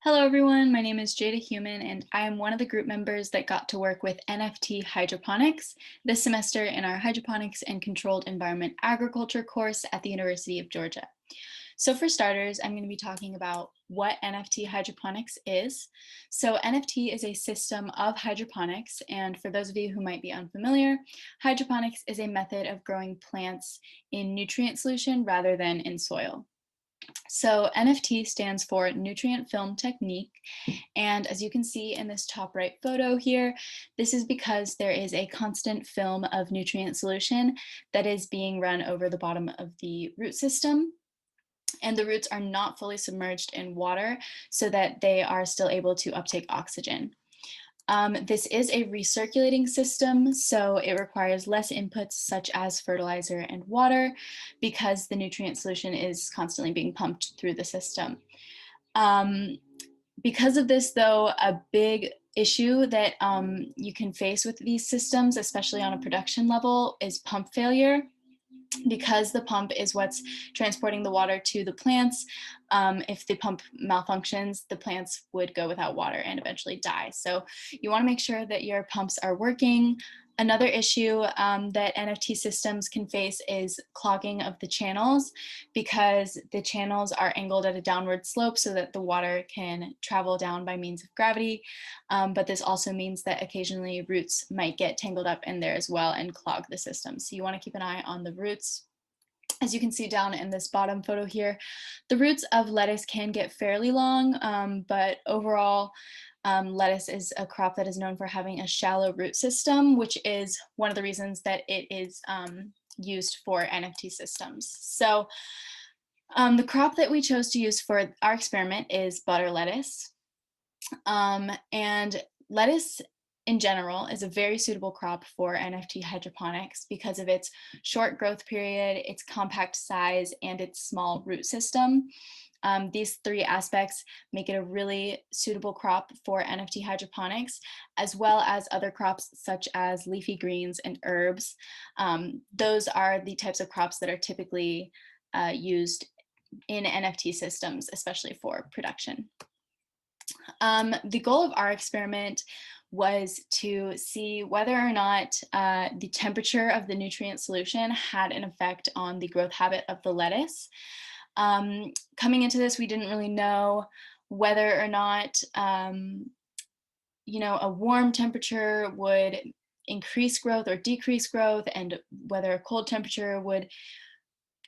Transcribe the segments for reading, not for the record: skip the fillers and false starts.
Hello everyone, my name is Jada Human and I am one of the group members that got to work with NFT Hydroponics this semester in our Hydroponics and Controlled Environment Agriculture course at the University of Georgia. So for starters, I'm going to be talking about what NFT hydroponics is. So NFT is a system of hydroponics, and for those of you who might be unfamiliar, hydroponics is a method of growing plants in nutrient solution rather than in soil. So NFT stands for Nutrient Film Technique. And as you can see in this top right photo here, this is because there is a constant film of nutrient solution that is being run over the bottom of the root system. And the roots are not fully submerged in water so that they are still able to uptake oxygen. This is a recirculating system, so it requires less inputs such as fertilizer and water because the nutrient solution is constantly being pumped through the system. Because of this, though, a big issue that you can face with these systems, especially on a production level, is pump failure. Because the pump is what's transporting the water to the plants, if the pump malfunctions, the plants would go without water and eventually die. So you want to make sure that your pumps are working. Another issue that NFT systems can face is clogging of the channels because the channels are angled at a downward slope so that the water can travel down by means of gravity. But this also means that occasionally roots might get tangled up in there as well and clog the system. So you want to keep an eye on the roots. As you can see down in this bottom photo here, the roots of lettuce can get fairly long, but overall, lettuce is a crop that is known for having a shallow root system, which is one of the reasons that it is used for NFT systems. So the crop that we chose to use for our experiment is butter lettuce. And lettuce in general is a very suitable crop for NFT hydroponics because of its short growth period, its compact size, and its small root system. These three aspects make it a really suitable crop for NFT hydroponics, as well as other crops such as leafy greens and herbs. Those are the types of crops that are typically used in NFT systems, especially for production. The goal of our experiment was to see whether or not the temperature of the nutrient solution had an effect on the growth habit of the lettuce. Coming into this, we didn't really know whether or not, a warm temperature would increase growth or decrease growth, and whether a cold temperature would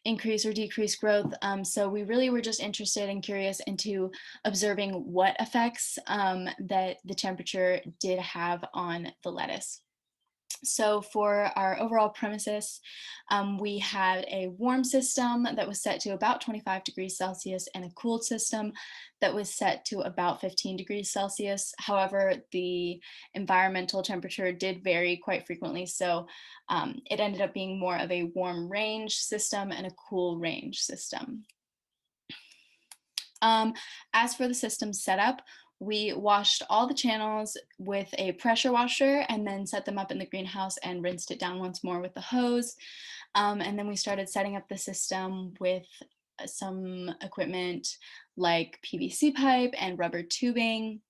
increase or decrease growth. So we really were just interested and curious into observing what effects that the temperature did have on the lettuce. So for our overall premises, we had a warm system that was set to about 25 degrees Celsius and a cooled system that was set to about 15 degrees Celsius. However, the environmental temperature did vary quite frequently, so it ended up being more of a warm range system and a cool range system. As for the system setup, we washed all the channels with a pressure washer and then set them up in the greenhouse and rinsed it down once more with the hose. And then we started setting up the system with some equipment like PVC pipe and rubber tubing.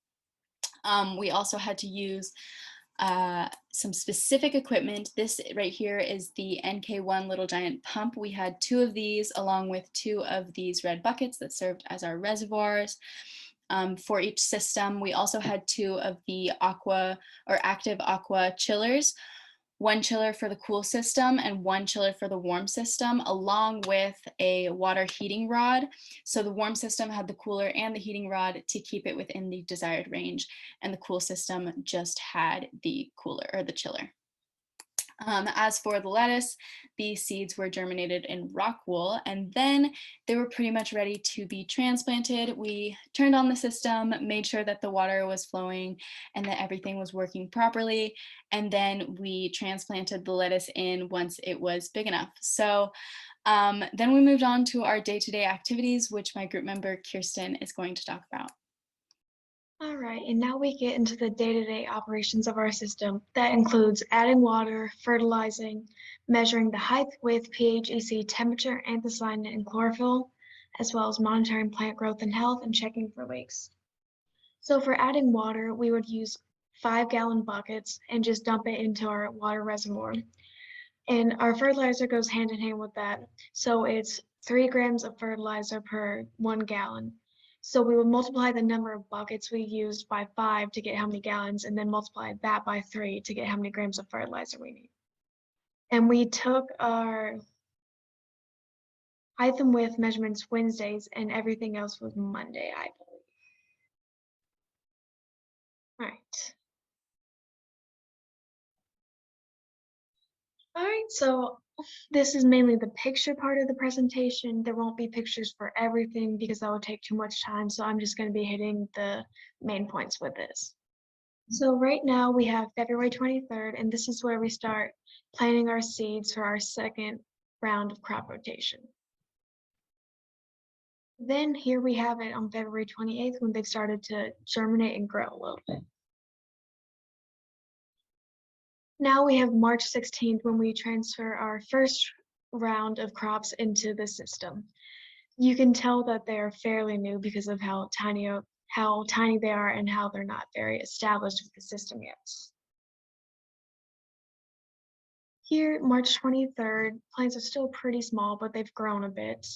We also had to use some specific equipment. This right here is the NK1 Little Giant pump. We had two of these along with two of these red buckets that served as our reservoirs. For each system, we also had two of the aqua or active aqua chillers, one chiller for the cool system and one chiller for the warm system, along with a water heating rod. So the warm system had the cooler and the heating rod to keep it within the desired range, and the cool system just had the cooler or the chiller. As for the lettuce, the seeds were germinated in rock wool, and then they were pretty much ready to be transplanted. We turned on the system, made sure that the water was flowing and that everything was working properly, and then we transplanted the lettuce in once it was big enough. So then we moved on to our day-to-day activities, which my group member Kirsten is going to talk about. All right, and now we get into the day-to-day operations of our system. That includes adding water, fertilizing, measuring the height, width, pH, EC, temperature, anthocyanin, and chlorophyll, as well as monitoring plant growth and health and checking for leaks. So for adding water, we would use 5-gallon buckets and just dump it into our water reservoir. And our fertilizer goes hand in hand with that. So it's 3 grams of fertilizer per 1 gallon. So we would multiply the number of buckets we used by 5 to get how many gallons, and then multiply that by 3 to get how many grams of fertilizer we need. And we took our height and width measurements Wednesdays, and everything else was Monday, I believe. All right. All right, so this is mainly the picture part of the presentation. There won't be pictures for everything because that would take too much time, so I'm just going to be hitting the main points with this. So right now we have February 23rd, and this is where we start planting our seeds for our second round of crop rotation. Then here we have it on February 28th when they've started to germinate and grow a little bit. Now we have March 16th when we transfer our first round of crops into the system. You can tell that they're fairly new because of how tiny they are and how they're not very established with the system yet. Here, March 23rd, plants are still pretty small, but they've grown a bit.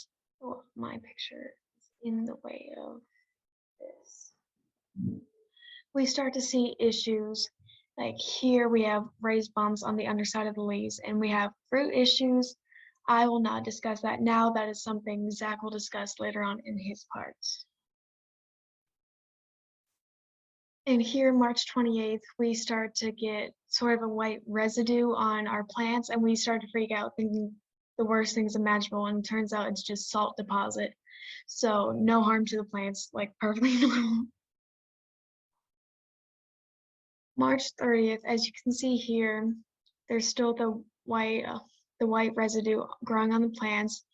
Oh, my picture is in the way of this. We start to see issues. Like here we have raised bumps on the underside of the leaves, and we have fruit issues. I will not discuss that now. That is something Zach will discuss later on in his parts. And here, March 28th, we start to get sort of a white residue on our plants, and we start to freak out, thinking the worst things imaginable, and it turns out it's just salt deposit. So no harm to the plants, like perfectly normal. March 30th, as you can see here, there's still the white residue growing on the plants,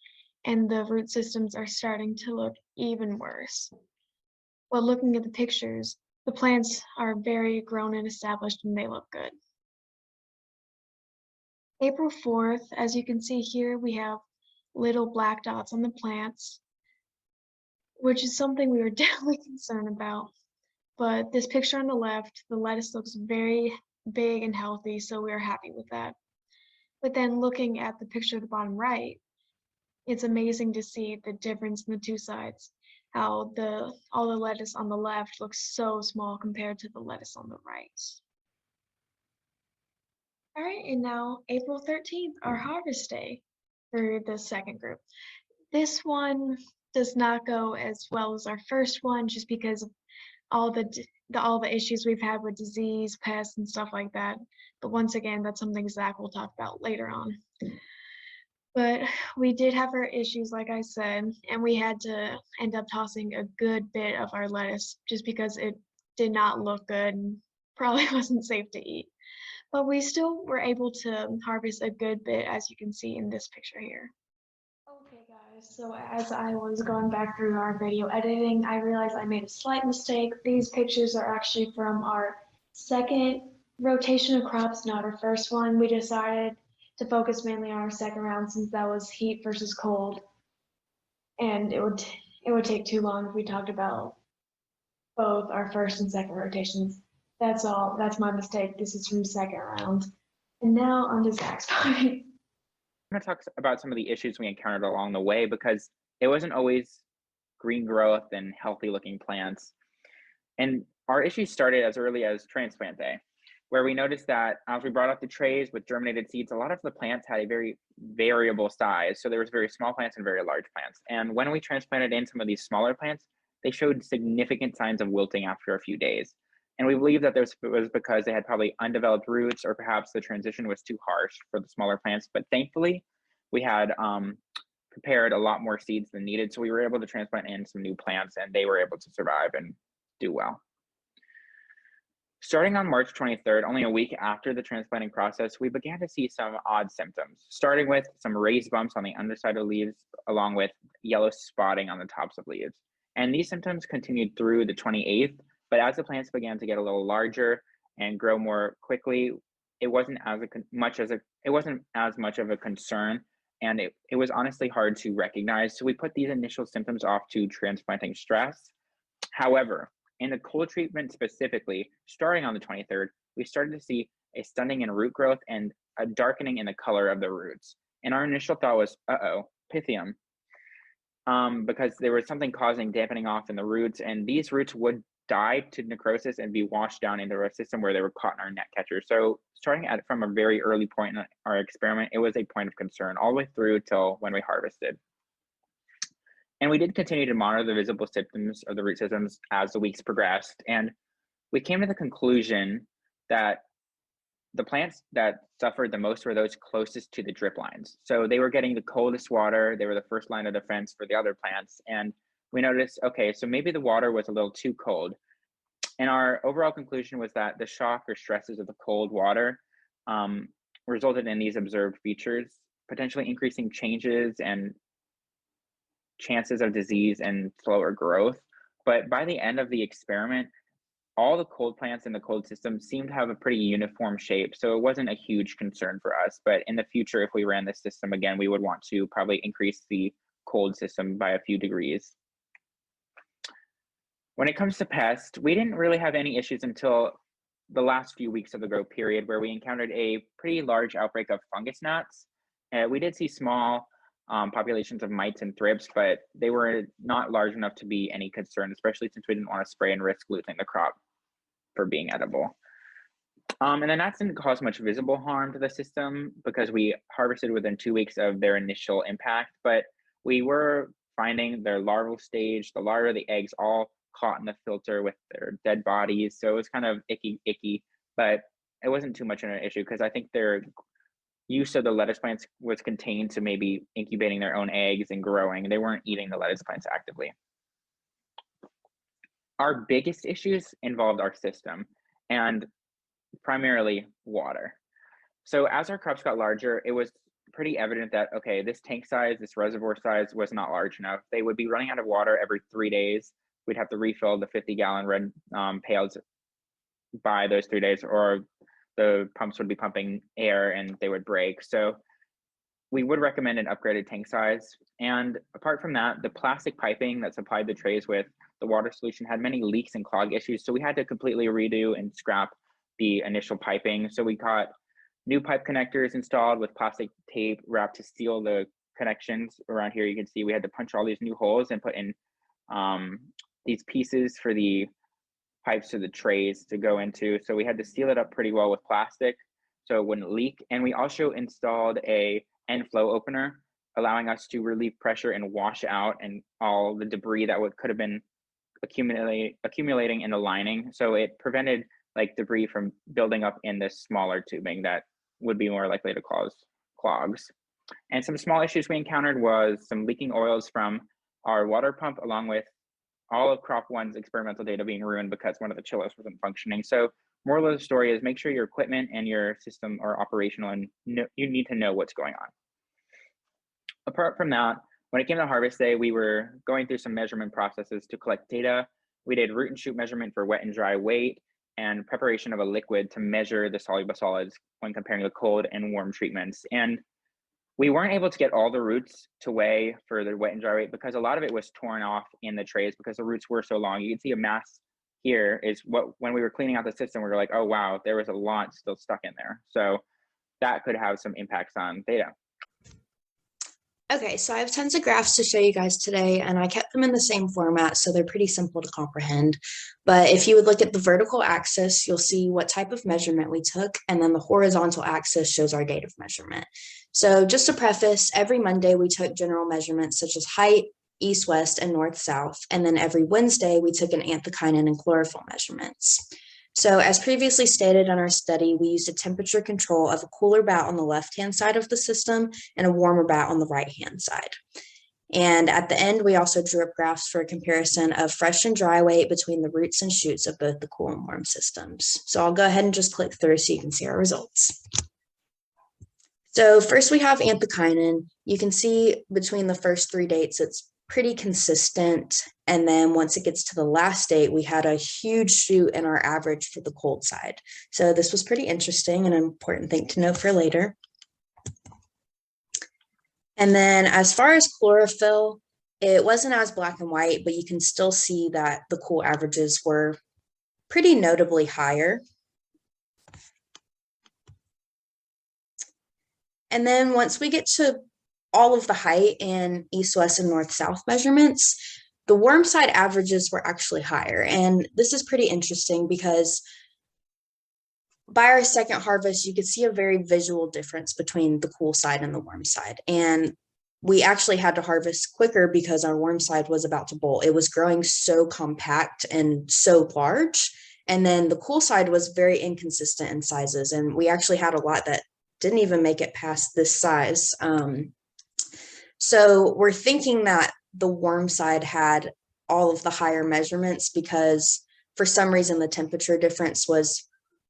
and the root systems are starting to look even worse. But looking at the pictures, the plants are very grown and established, and they look good. April 4th, as you can see here, we have little black dots on the plants, which is something we were definitely concerned about. But this picture on the left, the lettuce looks very big and healthy, so we are happy with that. But then looking at the picture at the bottom right, it's amazing to see the difference in the two sides, how all the lettuce on the left looks so small compared to the lettuce on the right. All right, and now April 13th, our harvest day for the second group. This one does not go as well as our first one just because of all the issues we've had with disease, pests, and stuff like that. But once again, that's something Zach will talk about later on. But we did have our issues, like I said, and we had to end up tossing a good bit of our lettuce just because it did not look good and probably wasn't safe to eat. But we still were able to harvest a good bit, as you can see in this picture here. Okay guys, so as I was going back through our video editing, I realized I made a slight mistake. These pictures are actually from our second rotation of crops, not our first one. We decided to focus mainly on our second round since that was heat versus cold. And it would take too long if we talked about both our first and second rotations. That's all. That's my mistake. This is from second round. And now on to Zach's part. I'm going to talk about some of the issues we encountered along the way because it wasn't always green growth and healthy looking plants. And our issues started as early as transplant day, where we noticed that as we brought out the trays with germinated seeds, a lot of the plants had a very variable size. So there was very small plants and very large plants. And when we transplanted in some of these smaller plants, they showed significant signs of wilting after a few days. And we believe that this was because they had probably undeveloped roots, or perhaps the transition was too harsh for the smaller plants. But thankfully, we had prepared a lot more seeds than needed. So we were able to transplant in some new plants, and they were able to survive and do well. Starting on March 23rd, only a week after the transplanting process, we began to see some odd symptoms, starting with some raised bumps on the underside of leaves, along with yellow spotting on the tops of leaves. And these symptoms continued through the 28th, but as the plants began to get a little larger and grow more quickly, it wasn't as much of a concern, and it was honestly hard to recognize. So we put these initial symptoms off to transplanting stress. However, In the cold treatment specifically, starting on the 23rd, we started to see a stunning in root growth and a darkening in the color of the roots. And our initial thought was, uh-oh, Pythium, because there was something causing dampening off in the roots, and these roots would die to necrosis and be washed down into our system where they were caught in our net catcher. So starting at from a very early point in our experiment, it was a point of concern all the way through till when we harvested. And we did continue to monitor the visible symptoms of the root systems as the weeks progressed. And we came to the conclusion that the plants that suffered the most were those closest to the drip lines. So they were getting the coldest water. They were the first line of defense for the other plants. And we noticed, okay, so maybe the water was a little too cold. And our overall conclusion was that the shock or stresses of the cold water resulted in these observed features, potentially increasing changes and chances of disease and slower growth. But by the end of the experiment, all the cold plants in the cold system seemed to have a pretty uniform shape. So it wasn't a huge concern for us. But in the future, if we ran this system again, we would want to probably increase the cold system by a few degrees. When it comes to pests, we didn't really have any issues until the last few weeks of the grow period, where we encountered a pretty large outbreak of fungus gnats. We did see small populations of mites and thrips, but they were not large enough to be any concern, especially since we didn't want to spray and risk losing the crop for being edible. And the gnats didn't cause much visible harm to the system because we harvested within 2 weeks of their initial impact, but we were finding their larval stage, the larvae, the eggs, all caught in the filter with their dead bodies. So it was kind of icky, but it wasn't too much of an issue because I think their use of the lettuce plants was contained to maybe incubating their own eggs and growing. They weren't eating the lettuce plants actively. Our biggest issues involved our system and primarily water. So as our crops got larger, it was pretty evident that, okay, this tank size, this reservoir size was not large enough. They would be running out of water every 3 days. We'd have to refill the 50-gallon red pails by those 3 days, or the pumps would be pumping air and they would break. So we would recommend an upgraded tank size. And apart from that, the plastic piping that supplied the trays with the water solution had many leaks and clog issues. So we had to completely redo and scrap the initial piping. So we got new pipe connectors installed with plastic tape wrapped to seal the connections. Around here, you can see we had to punch all these new holes and put in these pieces for the pipes to the trays to go into. So we had to seal it up pretty well with plastic so it wouldn't leak. And we also installed a end flow opener, allowing us to relieve pressure and wash out and all the debris that could have been accumulating in the lining. So it prevented like debris from building up in this smaller tubing that would be more likely to cause clogs. And some small issues we encountered was some leaking oils from our water pump, along with all of crop one's experimental data being ruined because one of the chillers wasn't functioning. So moral of the story is make sure your equipment and your system are operational and you need to know what's going on. Apart from that, when it came to harvest day, we were going through some measurement processes to collect data. We did root and shoot measurement for wet and dry weight and preparation of a liquid to measure the soluble solids when comparing the cold and warm treatments. And we weren't able to get all the roots to weigh for the wet and dry weight because a lot of it was torn off in the trays because the roots were so long. You can see a mass here is what, when we were cleaning out the system, we were like, oh, wow, there was a lot still stuck in there. So that could have some impacts on data. Okay, so I have tons of graphs to show you guys today, and I kept them in the same format, so they're pretty simple to comprehend. But if you would look at the vertical axis, you'll see what type of measurement we took, and then the horizontal axis shows our date of measurement. So just to preface, every Monday we took general measurements such as height, east-west, and north-south, and then every Wednesday we took an anthocyanin and chlorophyll measurements. So as previously stated in our study, we used a temperature control of a cooler bout on the left-hand side of the system and a warmer bout on the right-hand side. And at the end, we also drew up graphs for a comparison of fresh and dry weight between the roots and shoots of both the cool and warm systems. So I'll go ahead and just click through so you can see our results. So first we have anthocyanin. You can see between the first 3 dates, it's pretty consistent. And then once it gets to the last date, we had a huge shoot in our average for the cold side. So this was pretty interesting and an important thing to note for later. And then as far as chlorophyll, It wasn't as black and white, but you can still see that the cool averages were pretty notably higher. And then once we get to all of the height and east, west, and north, south measurements, the warm side averages were actually higher. And this is pretty interesting because by our second harvest, you could see a very visual difference between the cool side and the warm side. And we actually had to harvest quicker because our warm side was about to bolt. It was growing so compact and so large. And then the cool side was very inconsistent in sizes. And we actually had a lot that didn't even make it past this size. So we're thinking that the warm side had all of the higher measurements because for some reason the temperature difference was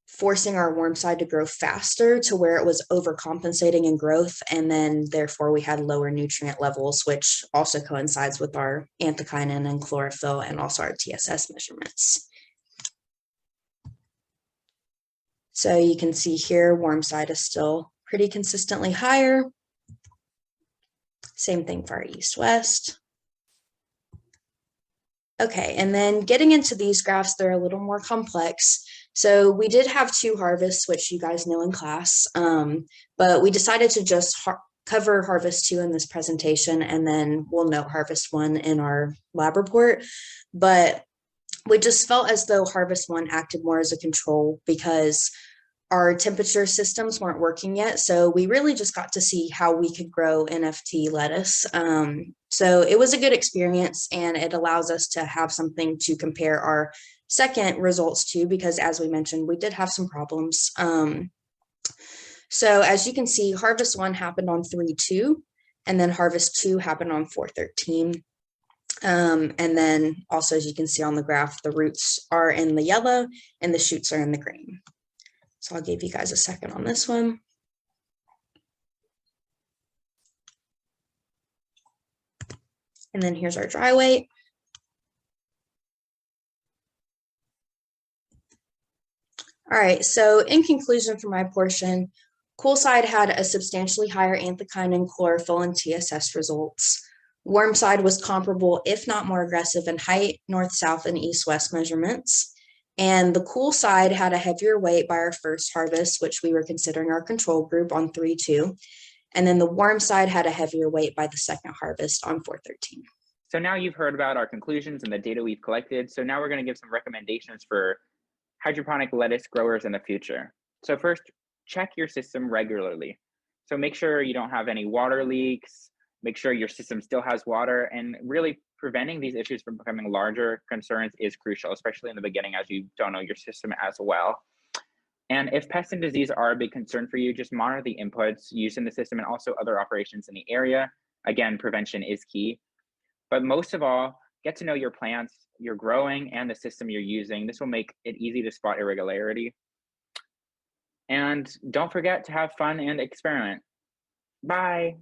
forcing our warm side to grow faster to where it was overcompensating in growth. And then therefore we had lower nutrient levels, which also coincides with our anthocyanin and chlorophyll and also our TSS measurements. So you can see here, warm side is still pretty consistently higher. Same thing for our east-west. Okay, and then getting into these graphs, they're a little more complex. So we did have 2 harvests, which you guys know in class, but we decided to just cover harvest 2 in this presentation, and then we'll note harvest 1 in our lab report. But we just felt as though harvest 1 acted more as a control because our temperature systems weren't working yet. So we really just got to see how we could grow NFT lettuce. So it was a good experience, and it allows us to have something to compare our second results to, because as we mentioned, we did have some problems. So as you can see, harvest 1 happened on 3/2, and then harvest 2 happened on 4/13. And then also, as you can see on the graph, the roots are in the yellow and the shoots are in the green. So I'll give you guys a second on this one. And then here's our dry weight. All right, so in conclusion for my portion, cool side had a substantially higher anthocyanin, chlorophyll, and TSS results. Warm side was comparable, if not more aggressive in height, north, south, and east, west measurements. And the cool side had a heavier weight by our first harvest, which we were considering our control group on 3/2. And then the warm side had a heavier weight by the second harvest on 4/13. So now you've heard about our conclusions and the data we've collected. So now we're going to give some recommendations for hydroponic lettuce growers in the future. So first, check your system regularly. So make sure you don't have any water leaks, make sure your system still has water, and really preventing these issues from becoming larger concerns is crucial, especially in the beginning as you don't know your system as well. And if pests and disease are a big concern for you, just monitor the inputs used in the system and also other operations in the area. Again, prevention is key. But most of all, get to know your plants you're growing and the system you're using. This will make it easy to spot irregularity. And don't forget to have fun and experiment. Bye.